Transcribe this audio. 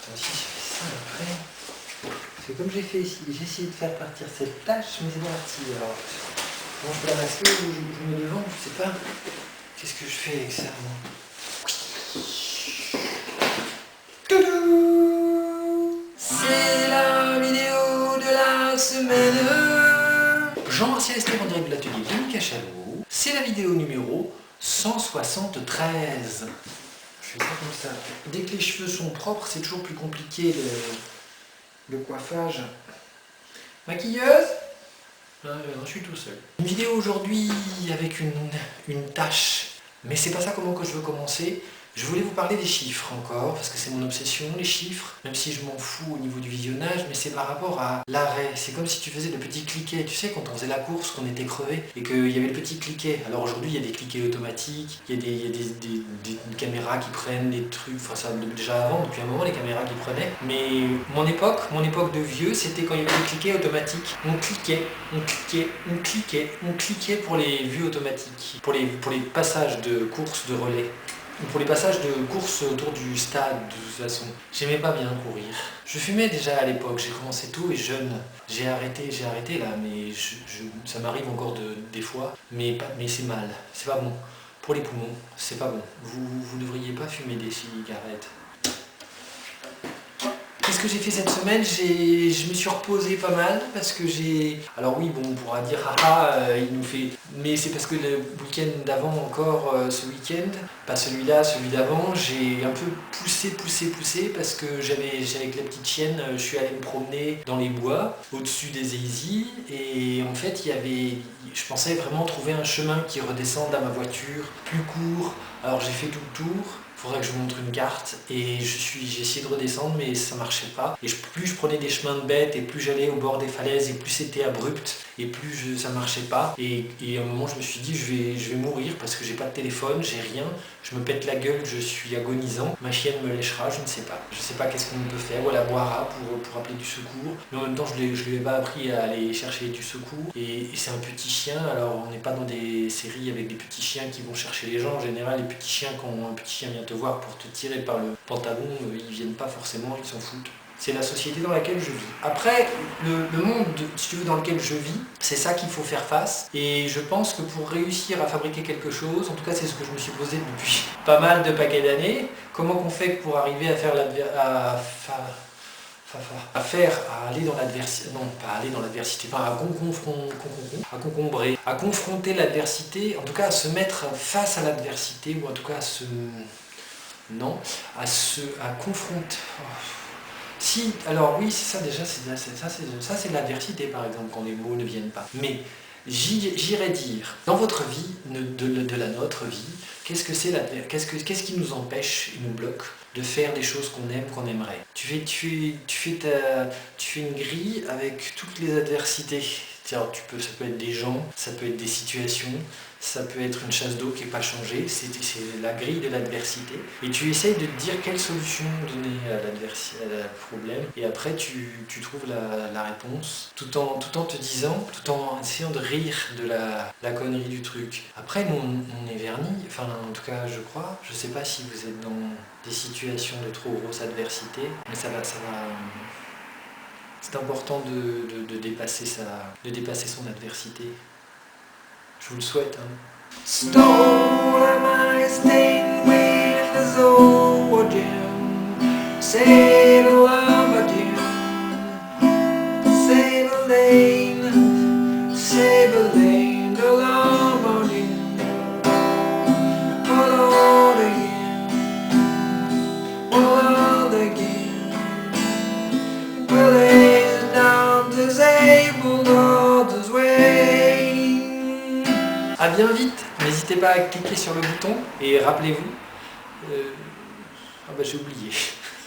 Ça aussi, je fais ça après. Parce que comme j'ai fait ici, j'ai essayé de faire partir cette tâche, mais c'est pas parti. Alors, comment je peux la masquer ou je mets devant, je sais pas. Qu'est-ce que je fais avec ça, moi? Toudou! C'est la vidéo de la semaine. Jean-Martial Estève en direct de l'atelier de Cachalot. C'est la vidéo numéro 173. Je fais ça comme ça. Dès que les cheveux sont propres, c'est toujours plus compliqué le coiffage. Maquilleuse? Non, je suis tout seul. Une vidéo aujourd'hui avec une tâche. Mais c'est pas ça comment que je veux commencer. Je voulais vous parler des chiffres encore, parce que c'est mon obsession, les chiffres, même si je m'en fous au niveau du visionnage, mais c'est par rapport à l'arrêt. C'est comme si tu faisais de petits cliquets. Tu sais, quand on faisait la course, qu'on était crevé, et qu'il y avait le petit cliquet. Alors aujourd'hui, il y a des cliquets automatiques, il y a des caméras qui prennent des trucs, enfin ça déjà avant, depuis un moment, les caméras qui prenaient. Mais mon époque de vieux, c'était quand il y avait des cliquets automatiques. On cliquait pour les vues automatiques, pour les passages de course de relais. Pour les passages de course autour du stade, de toute façon. J'aimais pas bien courir. Je fumais déjà à l'époque, j'ai commencé tôt et jeune. J'ai arrêté là, mais ça m'arrive encore des fois. Mais c'est mal, c'est pas bon. Pour les poumons, c'est pas bon. Vous devriez pas fumer des cigarettes. Qu'est-ce que j'ai fait cette semaine? Je me suis reposé pas mal parce que j'ai... Alors oui, bon, on pourra dire il nous fait... Mais c'est parce que le week-end d'avant encore, ce week-end, pas celui-là, celui d'avant, j'ai un peu poussé parce que avec la petite chienne, je suis allé me promener dans les bois, au-dessus des Easy, et en fait, je pensais vraiment trouver un chemin qui redescende à ma voiture, plus court. Alors j'ai fait tout le tour. Faudrait que je vous montre une carte et j'ai essayé de redescendre mais ça marchait pas. Et plus je prenais des chemins de bête et plus j'allais au bord des falaises et plus c'était abrupt et plus ça marchait pas. Et à un moment je me suis dit je vais mourir parce que j'ai pas de téléphone, j'ai rien, je me pète la gueule, je suis agonisant, ma chienne me léchera, je ne sais pas. Je sais pas qu'est-ce qu'on peut faire, ou elle boira pour appeler du secours. Mais en même temps je lui ai pas appris à aller chercher du secours. Et c'est un petit chien, alors on n'est pas dans des séries avec des petits chiens qui vont chercher les gens. En général les petits chiens, quand un petit chien vient te voir pour te tirer par le pantalon, ils viennent pas forcément, ils s'en foutent. C'est la société dans laquelle je vis. Après, le monde, si tu veux, dans lequel je vis, c'est ça qu'il faut faire face. Et je pense que pour réussir à fabriquer quelque chose, en tout cas c'est ce que je me suis posé depuis pas mal de paquets d'années, comment qu'on fait pour arriver à faire aller dans l'adversité, non pas aller dans l'adversité, enfin à concombrer, à confronter l'adversité, en tout cas à se mettre face à l'adversité, ou en tout cas à confronter. Si, alors oui, c'est ça déjà, ça c'est de l'adversité par exemple, quand les mots ne viennent pas. Mais j'irais dire, dans votre vie, de la nôtre vie, qu'est-ce qui nous empêche, nous bloque de faire des choses qu'on aime, qu'on aimerait. Tu fais une grille avec toutes les adversités. Ça peut être des gens, ça peut être des situations, ça peut être une chasse d'eau qui n'est pas changée, c'est la grille de l'adversité. Et tu essayes de te dire quelle solution donner à la problème, et après tu trouves la réponse, tout en te disant, tout en essayant de rire de la connerie du truc. Après, nous, on est vernis, enfin en tout cas je crois, je sais pas si vous êtes dans des situations de trop grosse adversité, mais ça va. C'est important de dépasser son adversité. Je vous le souhaite. Stole my stain with the Zodium, say the Lamborghini, say the lane, the Lamborghini, all again, well it's down disabled all this way. A bien vite, n'hésitez pas à cliquer sur le bouton et rappelez-vous, j'ai oublié.